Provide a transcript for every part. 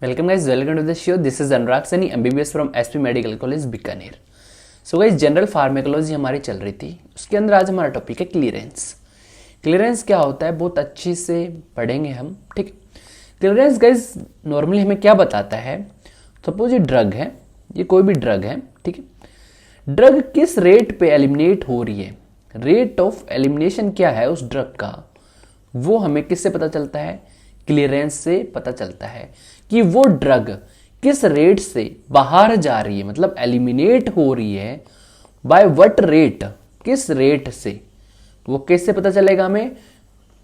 Welcome guys, welcome to the show. This is Anurag Saini, MBBS from SP medical college Bikaner. So guys, general pharmacology हमारी चल रही थी, उसके अंदर आज हमारा टॉपिक है क्लीयरेंस। क्लीयरेंस क्या होता है बहुत अच्छी से पढ़ेंगे हम, ठीक। क्लीयरेंस गाइस नॉर्मली हमें क्या बताता है, सपोज ये ड्रग है, ये कोई भी ड्रग है, ठीक है। ड्रग किस रेट पे एलिमिनेट हो रही है, रेट ऑफ एलिमिनेशन क्या है उस ड्रग का, वो हमें किससे पता चलता है, क्लीयरेंस से पता चलता है कि वो ड्रग किस रेट से बाहर जा रही है, मतलब एलिमिनेट हो रही है बाय व्हाट रेट, किस रेट से, वो कैसे पता चलेगा, हमें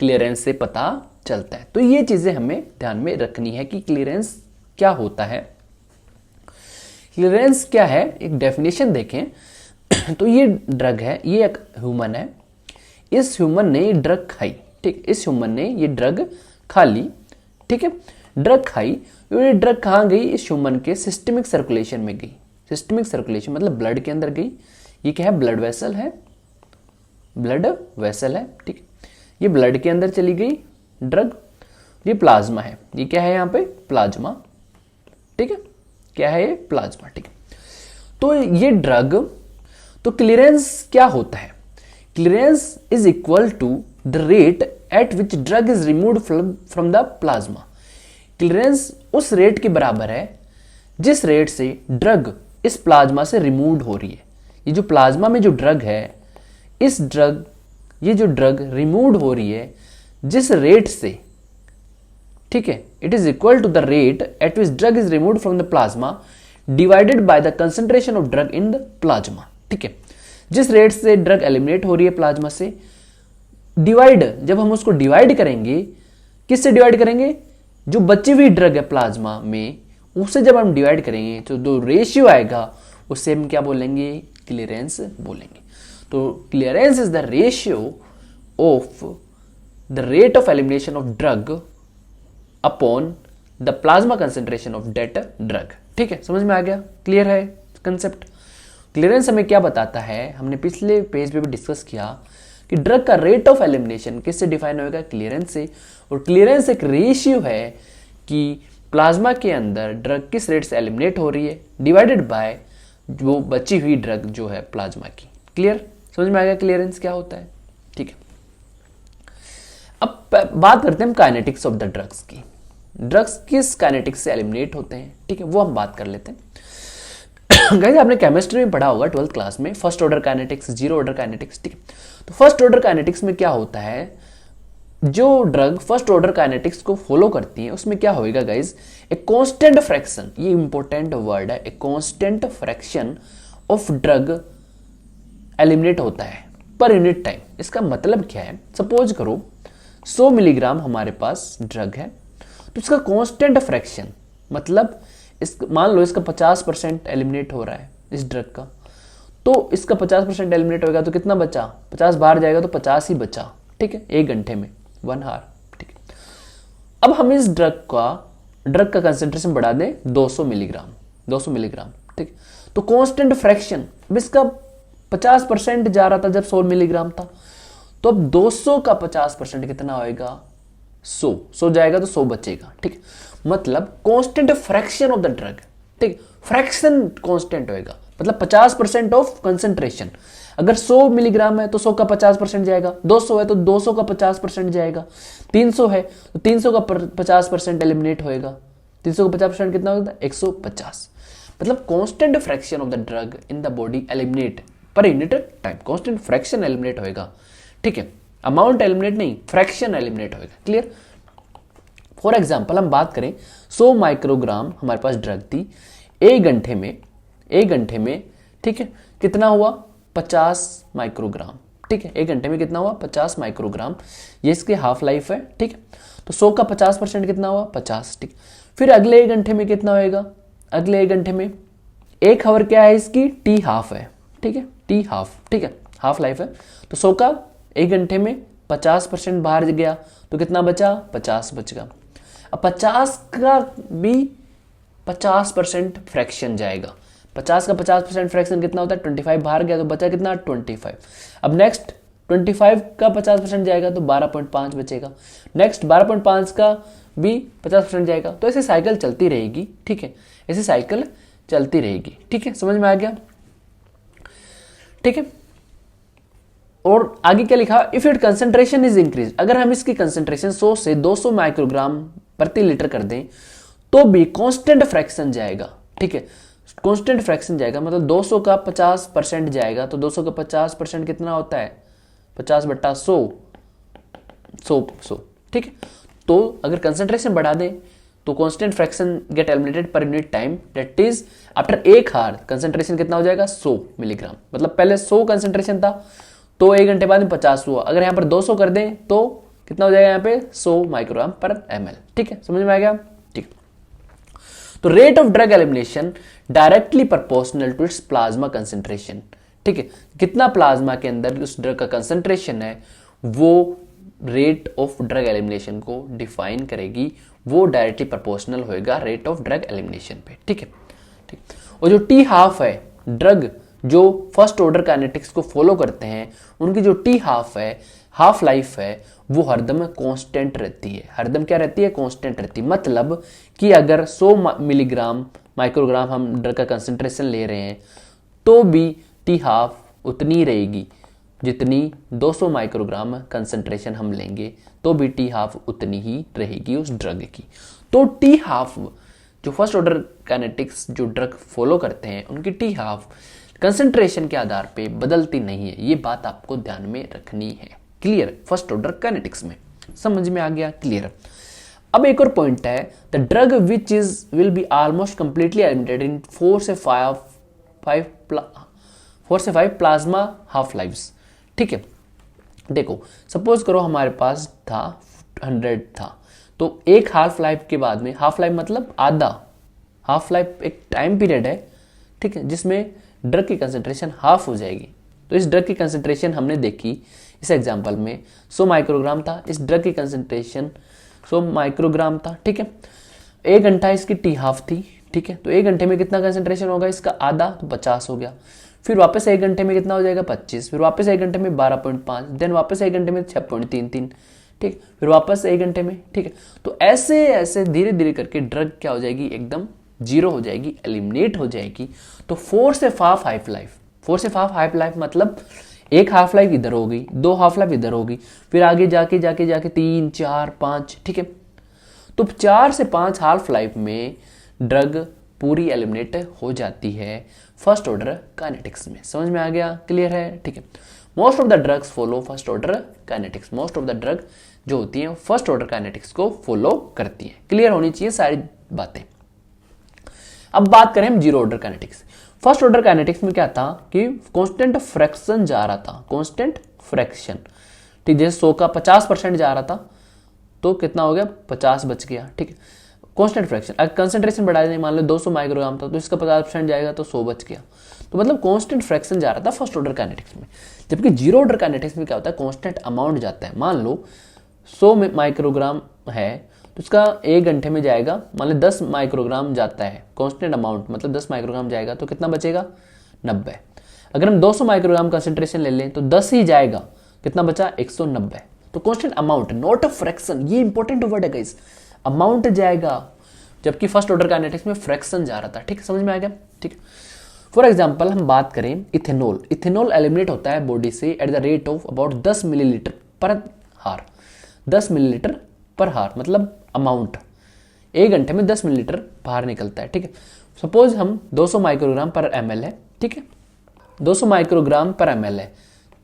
क्लीयरेंस से पता चलता है। तो ये चीजें हमें ध्यान में रखनी है कि क्लीयरेंस क्या होता है। क्लीयरेंस क्या है, एक डेफिनेशन देखें तो ये ड्रग है, ये एक ह्यूमन है, इस ह्यूमन ने ये ड्रग खाई, ठीक, इस ह्यूमन ने ये ड्रग खा ली, ठीक है। ड्रग खाई, ये ड्रग कहाँ गई, इस ह्यूमन के सिस्टमिक सर्कुलेशन में गई। सिस्टमिक सर्कुलेशन मतलब ब्लड के अंदर गई। ये क्या है, ब्लड वेसल है, ब्लड वेसल है, ठीक। ये ब्लड के अंदर चली गई ड्रग। ये प्लाज्मा है, ये क्या है यहाँ पे, प्लाज्मा, ठीक है, क्या है ये, प्लाज्मा, ठीक है। तो ये ड्रग, तो क्लीयरेंस क्या होता है, clearance is equal to the rate at which drug is removed from the plasma. Clearance उस रेट के बराबर है जिस रेट से ड्रग इस प्लाज्मा से रिमूव्ड हो रही है। ये जो प्लाज्मा में जो ड्रग है, इस ड्रग, ये जो ड्रग रिमूव्ड हो रही है जिस रेट से, ठीक है, it is equal to the rate at which drug is removed from the plasma divided by the concentration of drug in the plasma, ठीक है। जिस रेट से ड्रग एलिमिनेट हो रही है प्लाज्मा से, डिवाइड, जब हम उसको डिवाइड करेंगे, किससे डिवाइड करेंगे, जो बची हुई ड्रग है प्लाज्मा में, उससे जब हम डिवाइड करेंगे तो जो रेशियो आएगा उससे हम क्या बोलेंगे, क्लीयरेंस बोलेंगे। तो clearance is the ratio of the rate of elimination of drug upon the plasma concentration of that drug, ठीक है। समझ में आ गया, क्लियर है कंसेप्ट। क्लीयरेंस हमें क्या बताता है, हमने पिछले पेज पे भी डिस्कस किया कि ड्रग का रेट ऑफ एलिमिनेशन किससे डिफाइन होगा, क्लीयरेंस से। और क्लीयरेंस एक रेशियो है कि प्लाज्मा के अंदर ड्रग किस रेट से एलिमिनेट हो रही है डिवाइडेड बाय वो बची हुई ड्रग जो है प्लाज्मा की। क्लियर, समझ में आ गया क्लीयरेंस क्या होता है, ठीक है। अब बात करते हैं हम काइनेटिक्स ऑफ द ड्रग्स की। ड्रग्स किस काइनेटिक्स से एलिमिनेट होते हैं, ठीक है, वो हम बात कर लेते हैं। गाइस आपने केमिस्ट्री में पढ़ा होगा 12th क्लास में, first order kinetics, zero order kinetics, ठीक है। तो फर्स्ट ऑर्डर काइनेटिक्स में क्या होता है, जो ड्रग फर्स्ट ऑर्डर काइनेटिक्स को फॉलो करती है उसमें क्या होएगा गाइस, ए कांस्टेंट फ्रैक्शन, ये इंपॉर्टेंट वर्ड है, a constant fraction of drug eliminate होता है पर यूनिट टाइम। इसका मतलब क्या है, सपोज करो 100 मिलीग्राम हमारे पास ड्रग है, तो इसका कांस्टेंट फ्रैक्शन मतलब इस, मान लो इसका 50% एलिमिनेट हो रहा है इस ड्रग का, तो इसका 50% एलिमिनेट होगा तो कितना बचा, 50 बाहर जाएगा तो 50 ही बचा, ठीक है, 1 घंटे में, 1 आवर, ठीक है। अब हम इस ड्रग का कंसेंट्रेशन बढ़ा दें 200 मिलीग्राम, 200 मिलीग्राम, ठीक। तो कांस्टेंट फ्रैक्शन, अब इसका 50% जा रहा था जब 100 मिलीग्राम था, तो अब 200 का 50% कितना होएगा, 100 जाएगा तो 100 बचेगा, ठीक। मतलब constant fraction of the drug, ठीक, फ्रैक्शन कांस्टेंट होएगा, मतलब 50% ऑफ कंसंट्रेशन। अगर 100 मिलीग्राम है तो 100 का 50% जाएगा, 200 है तो 200 का 50% जाएगा, 300 है तो 300 का 50% एलिमिनेट होएगा, 300 का 50% कितना होगा, 150। मतलब constant fraction of the drug in the body eliminate पर unit time, constant fraction eliminate होएगा, ठीक है, अमाउंट एलिमिनेट नहीं, फ्रैक्शन एलिमिनेट होएगा। क्लियर। फॉर एग्जाम्पल हम बात करें 100 माइक्रोग्राम हमारे पास ड्रग थी, 1 घंटे में, ठीक है, कितना हुआ, 50 माइक्रोग्राम, ठीक है, 1 घंटे में कितना हुआ, 50 माइक्रोग्राम, ये इसकी हाफ लाइफ है, ठीक है। तो 100 का 50% कितना हुआ, 50, ठीक। फिर अगले 1 घंटे में कितना होएगा, अगले 1 घंटे में 1 आवर क्या है इसकी, टी हाफ है, ठीक है, टी हाफ, ठीक है, हाफ लाइफ है। तो 100 का 1 घंटे में 50% बाहर गया तो कितना बचा, 50 बच गया। अब 50 का भी 50% फ्रैक्शन जाएगा, 50 का 50% फ्रैक्शन कितना होता है, 25 बाहर गया तो बचा कितना, 25। अब नेक्स्ट 25 का 50% जाएगा तो 12.5 बचेगा, नेक्स्ट 12.5 का भी 50% जाएगा। तो ऐसे साइकिल चलती रहेगी, ठीक है, ऐसे साइकिल चलती रहेगी, ठीक है, समझ में आ गया, ठीक है। और आगे क्या लिखा, if it concentration is increase, अगर हम इसकी कंसेंट्रेशन 100 से 200 माइक्रोग्राम प्रति लीटर कर दें तो भी कांस्टेंट फ्रैक्शन जाएगा, ठीक है, कांस्टेंट फ्रैक्शन जाएगा, मतलब 200 का 50% जाएगा, तो 200 का 50% कितना होता है, 50/100, 100, ठीक है। तो अगर कंसेंट्रेशन बढ़ा दें तो constant fraction get eliminated per unit time, that is after 1 hour concentration कितना हो जाएगा, 100 मिलीग्राम, मतलब पहले 100 कंसेंट्रेशन था तो 1 घंटे बाद में 50 हुआ, अगर यहाँ पर 200 कर दें तो कितना हो जाएगा यहाँ पे 100 माइक्रोग्राम पर ml, ठीक है, समझ में आ गया, ठीक। तो rate of drug elimination directly proportional to its plasma concentration, ठीक है, कितना प्लाज्मा के अंदर उस ड्रग का कंसेंट्रेशन है वो रेट ऑफ ड्रग एलिमिनेशन को डिफाइन करेगी, वो डायरेक्टली प्रोपोर्शनल होएगा रेट ऑफ ड्रग एलिमिनेशन पे, ठीक है, ठीक। और जो टी हाफ है, ड्रग जो फर्स्ट ऑर्डर काइनेटिक्स को फॉलो करते हैं उनकी जो टी हाफ है, हाफ लाइफ है, वो हरदम कांस्टेंट रहती है, हरदम क्या रहती है, कांस्टेंट रहती है। मतलब कि अगर 100 मिलीग्राम माइक्रोग्राम हम ड्रग का कंसेंट्रेशन ले रहे हैं तो भी टी हाफ उतनी रहेगी जितनी 200 माइक्रोग्राम कंसेंट्रेशन हम लेंगे, तो भी टी हाफ उतनी ही रहेगी उस ड्रग की। तो टी हाफ जो फर्स्ट ऑर्डर काइनेटिक्स जो ड्रग फॉलो करते हैं उनकी टी हाफ कंसेंट्रेशन के आधार पे बदलती नहीं है, ये बात आपको ध्यान में रखनी है, क्लियर, फर्स्ट ऑर्डर काइनेटिक्स में समझ में आ गया, क्लियर। अब एक और पॉइंट है, the drug which is will be almost completely eliminated इन 4 से 5 प्लाज्मा हाफ लाइव्स, ठीक है। देखो सपोज करो हमारे पास था 100 था, तो एक हाफ लाइफ के बाद में, हाफ लाइफ मतलब आधा, हाफ लाइफ एक टाइम पीरियड है, ठीक है, जिसमें ड्रग की कंसेंट्रेशन हाफ हो जाएगी। तो इस ड्रग की कंसेंट्रेशन हमने देखी इस एग्जांपल में 100 माइक्रोग्राम था, इस ड्रग की कंसेंट्रेशन 100 माइक्रोग्राम था, ठीक है। 1 घंटा इसकी टी हाफ थी, ठीक है, तो 1 घंटे में कितना कंसेंट्रेशन होगा इसका, आधा, तो 50 हो गया। फिर वापस 1 घंटे में कितना हो जाएगा, 25, फिर वापस 1 घंटे में 12.5, देन वापस 1 घंटे में 6.33, ठीक, फिर वापस 1 घंटे में, ठीक है। तो ऐसे ऐसे धीरे धीरे करके ड्रग क्या हो जाएगी, एकदम जीरो हो जाएगी, एलिमिनेट हो जाएगी। तो 4 से 5 हाफ लाइफ, 4 से 5 हाफ लाइफ मतलब एक हाफ लाइफ इधर हो गई, 2 हाफ लाइफ इधर होगी, फिर आगे जाके जाके जाके 3, 4, 5, ठीक है। तो 4 से 5 हाफ लाइफ में ड्रग पूरी एलिमिनेट हो जाती है फर्स्ट ऑर्डर काइनेटिक्स में, समझ में आ गया, क्लियर है, ठीक है। Most of the drugs follow first order kinetics, most of the drug जो होती है फर्स्ट ऑर्डर काइनेटिक्स को फॉलो करती है, क्लियर होनी चाहिए सारी बातें। अब बात करें हम zero order kinetics. First order kinetics में क्या था कि कांस्टेंट फ्रैक्शन जा रहा था, कांस्टेंट फ्रैक्शन, ठीक, जैसे 100 का 50% जा रहा था तो कितना हो गया, 50 बच गया, ठीक है, कांस्टेंट फ्रैक्शन। अगर कंसेंट्रेशन बढ़ा दें, मान लो 200 माइक्रोग्राम था तो इसका 50% जाएगा तो 100 बच गया, तो मतलब कांस्टेंट फ्रैक्शन जा रहा था फर्स्ट ऑर्डर काइनेटिक्स में। जबकि जीरो ऑर्डर काइनेटिक्स में क्या होता है, कांस्टेंट अमाउंट जाता है। मान लो 100 माइक्रोग्राम है तो उसका 1 घंटे में जाएगा, मान लो 10 माइक्रोग्राम जाता है, कांस्टेंट अमाउंट मतलब 10 माइक्रोग्राम जाएगा तो कितना बचेगा, 90। अगर हम 200 माइक्रोग्राम कंसेंट्रेशन ले लें तो 10 ही जाएगा, कितना बचा, 190। तो constant amount, not a fraction, ये इंपॉर्टेंट वर्ड है गाइस, अमाउंट जाएगा, जबकि फर्स्ट ऑर्डर काइनेटिक्स में फ्रैक्शन जा रहा था, ठीक है, समझ में आ गया, ठीक है। फॉर एग्जाम्पल हम बात करें इथेनॉल, इथेनॉल एलिमिनेट होता है बॉडी से at the rate of about 10 millilitre पर हार, 10 मिलीलीटर पर हार मतलब अमाउंट, 1 घंटे में 10 मिलीलीटर बाहर निकलता है, ठीक है। सपोज हम 200 माइक्रोग्राम पर ml है, ठीक है, 200 माइक्रोग्राम पर ml है,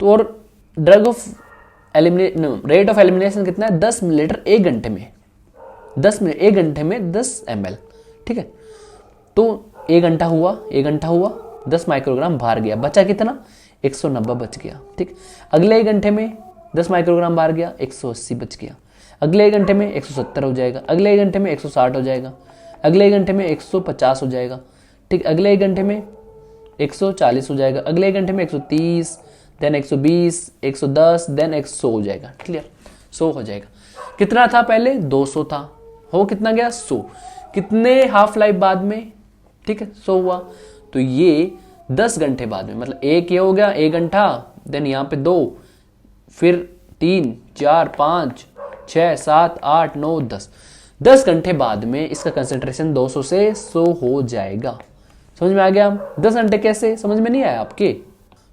तो और drug of rate of elimination कितना है, 10 मिलीलीटर 1 घंटे में, 1 घंटे में 10 ml, ठीक है। तो 1 घंटा हुआ, 1 घंटा हुआ, 10 माइक्रोग्राम बाहर गया, बचा कितना, 190 बच गया, ठीक। अगले 1 घंटे में 10 माइक्रोग्राम बाहर गया, 180 बच गया। अगले 1 घंटे में 170 हो जाएगा, अगले 1 घंटे में 160 हो जाएगा, अगले 1 घंटे में 150 हो जाएगा, ठीक, अगले 1 घंटे में 140 हो जाएगा, अगले 1 घंटे में 130, देन 120, 110, देन 100 हो जाएगा, क्लियर, 100 हो जाएगा। कितना था पहले, 200 था, हो कितना गया, 100, कितने हाफ लाइफ बाद में, ठीक है, 100 हुआ। तो ये 10 घंटे बाद में, मतलब एक ये हो गया 1 घंटा, देन यहाँ पे 2, फिर 3 4 5 6 7 8 9 10, 10 घंटे बाद में इसका कंसंट्रेशन 200 से 100 हो जाएगा। समझ में आ गया? 10 घंटे कैसे, समझ में नहीं आया आपके?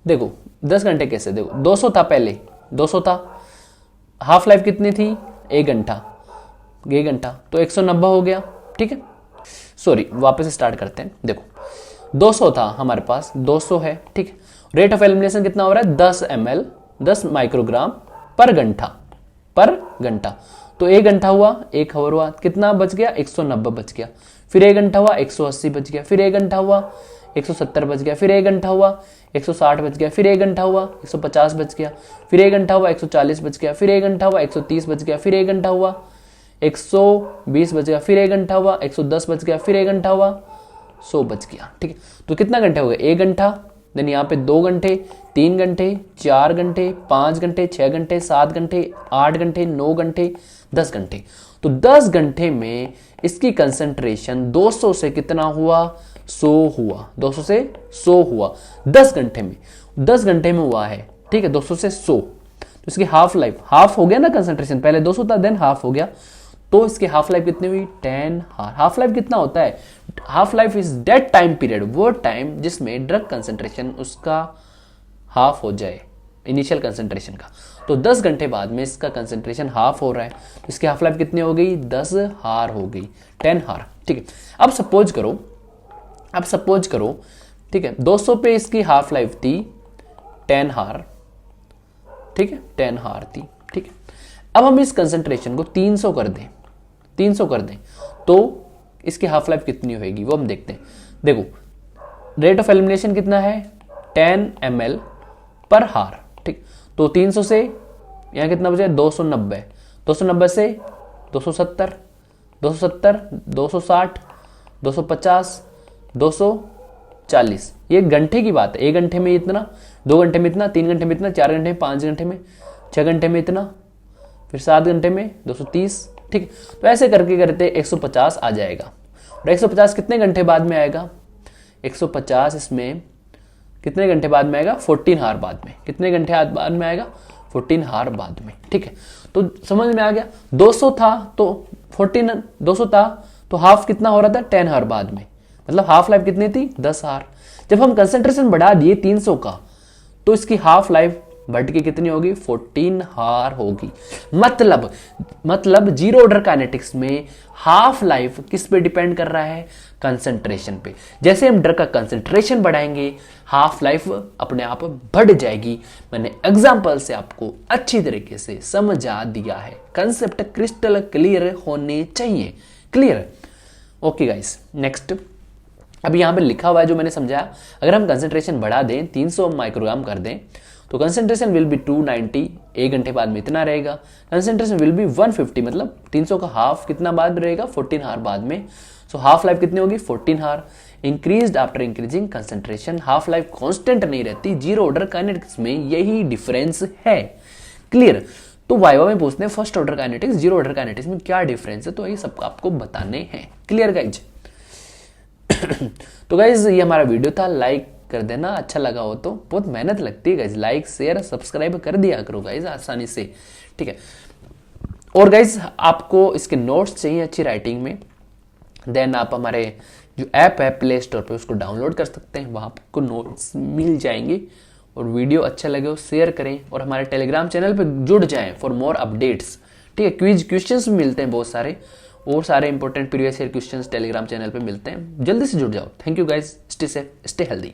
देखो 10 घंटे कैसे, देखो 200 था पहले, 200 था, हाफ लाइफ कितनी थी? 1 घंटा, 1 घंटा तो 190 हो गया। ठीक है, सॉरी वापस स्टार्ट करते हैं। देखो 200 था हमारे पास, 200 है। ठीक है, रेट ऑफ एलिमिनेशन कितना हो रहा है? 10 ml 10 माइक्रोग्राम पर घंटा, पर घंटा। तो 1 घंटा हुआ, 1 आवर हुआ, कितना बच गया? 190 बच गया। फिर 1 घंटा हुआ, 180 बच गया। फिर 1 घंटा हुआ, 170 बच गया। फिर 1 घंटा हुआ, 160 बच गया। फिर 1 घंटा हुआ, 150 बच गया। फिर 1 घंटा हुआ, 140 बच गया। फिर 1 घंटा हुआ, 130 बच गया। फिर 1 घंटा हुआ, 120 बच गया। फिर 1 घंटा हुआ, 110 बच गया। फिर 1 घंटा हुआ, 100 बच गया। ठीक है, तो कितना घंटे हो गए? 1 घंटा, देन यहाँ पे 2 घंटे, 3 घंटे, 4 घंटे, 5 घंटे, 6 घंटे, 7 घंटे, 8 घंटे, 9 घंटे, 10 घंटे। तो 10 घंटे में इसकी कंसंट्रेशन 200 से कितना हुआ? 100 हुआ। 200 से 100 हुआ 10 घंटे में, 10 घंटे में हुआ है। ठीक है, 200 से 100, तो इसकी हाफ लाइफ, हाफ हो गया ना कंसंट्रेशन, पहले 200 था देन हाफ हो गया, तो इसकी हाफ लाइफ कितनी हुई? 10 हार। हाफ लाइफ कितना होता है? Half life is that time period, वो टाइम जिसमें ड्रग कंसंट्रेशन उसका हाफ हो जाए इनिशियल कंसंट्रेशन का। तो 10 घंटे बाद में इसका कंसंट्रेशन हाफ हो रहा है, तो इसकी हाफ लाइफ कितनी हो गई? 10 हार हो गई, 10 हार। ठीक है, अब सपोज करो, ठीक है, 200 पे इसकी हाफ लाइफ थी 10 हार। ठीक है, 10 हार थी। ठीक है, अब हम इस कंसंट्रेशन को 300 कर दें, 300 कर दें तो इसकी हाफ लाइफ कितनी होगी वो हम देखते हैं। देखो रेट ऑफ एलिमिनेशन कितना है? 10 ml पर हार। ठीक, तो 300 से यहाँ कितना बचे? 290, 290 से 270, 270, 260, 250, 240। ये घंटे की बात है। 1 घंटे में इतना, 2 घंटे में इतना, 3 घंटे में इतना, 4 घंटे में, 5 घंटे में, 6 घंटे में इतना, फिर 7 घंटे में 230। ठीक, तो ऐसे करके करते 150 आ जाएगा। और 150 कितने घंटे बाद में आएगा? 150 इसमें कितने घंटे बाद में आएगा? 14 हार बाद में। कितने घंटे बाद में आएगा? 14 हार बाद में। ठीक है, तो समझ में आ गया। 200 था तो 14, 200 था तो हाफ कितना हो रहा था? 10 हार बाद में, मतलब हाफ लाइफ कितनी थी? 10 हार। जब हम कंसंट्रेशन बढ़ा दिए 300 का, तो इसकी हाफ लाइफ बढ़ के कितनी होगी? 14 हार होगी। मतलब जीरो ऑर्डर काइनेटिक्स में हाफ लाइफ किस पे डिपेंड कर रहा है? कंसंट्रेशन पे। जैसे हम ड्रग का कंसंट्रेशन बढ़ाएंगे हाफ लाइफ अपने आप बढ़ जाएगी। मैंने एग्जांपल से आपको अच्छी तरीके से समझा दिया है, कंसेप्ट क्रिस्टल क्लियर होने चाहिए। क्लियर? ओके गाइस, नेक्स्ट अब यहां पे लिखा हुआ है जो मैंने समझाया, अगर हम कंसंट्रेशन बढ़ा दें 300 माइक्रोग्राम कर दें तो कंसंट्रेशन विल बी 290, 1 घंटे बाद में इतना रहेगा। कंसंट्रेशन विल बी 150, मतलब 300 का हाफ कितना बाद रहेगा? 14 हार बाद में। सो हाफ लाइफ कितनी होगी? 14 हार। Increased after increasing concentration, half life constant नहीं रहती। जीरो ऑर्डर काइनेटिक्स में यही डिफरेंस है। क्लियर? तो वाइवा में पूछते हैं first order kinetics, zero order kinetics में क्या डिफरेंस है, तो ये सब आपको बताने हैं। Clear guys? तो गाइज ये हमारा वीडियो था, लाइक कर देना अच्छा लगा हो तो। बहुत मेहनत लगती है गाइज, लाइक शेयर सब्सक्राइब कर दिया करो गाइज आसानी से। ठीक है, और गाइज आपको इसके नोट्स चाहिए अच्छी राइटिंग में, देन आप हमारे जो ऐप है प्ले स्टोर पे उसको डाउनलोड कर सकते हैं, वहां आपको नोट्स मिल जाएंगे। और वीडियो अच्छा लगे हो शेयर करें और हमारे टेलीग्राम चैनल पे जुड़ जाएं फॉर मोर अपडेट्स। ठीक है, क्वेश्चंस भी मिलते हैं बहुत सारे, और सारे important previous year questions Telegram channel पे मिलते हैं। जल्दी से जुड़ जाओ। Thank you guys, stay safe, stay healthy.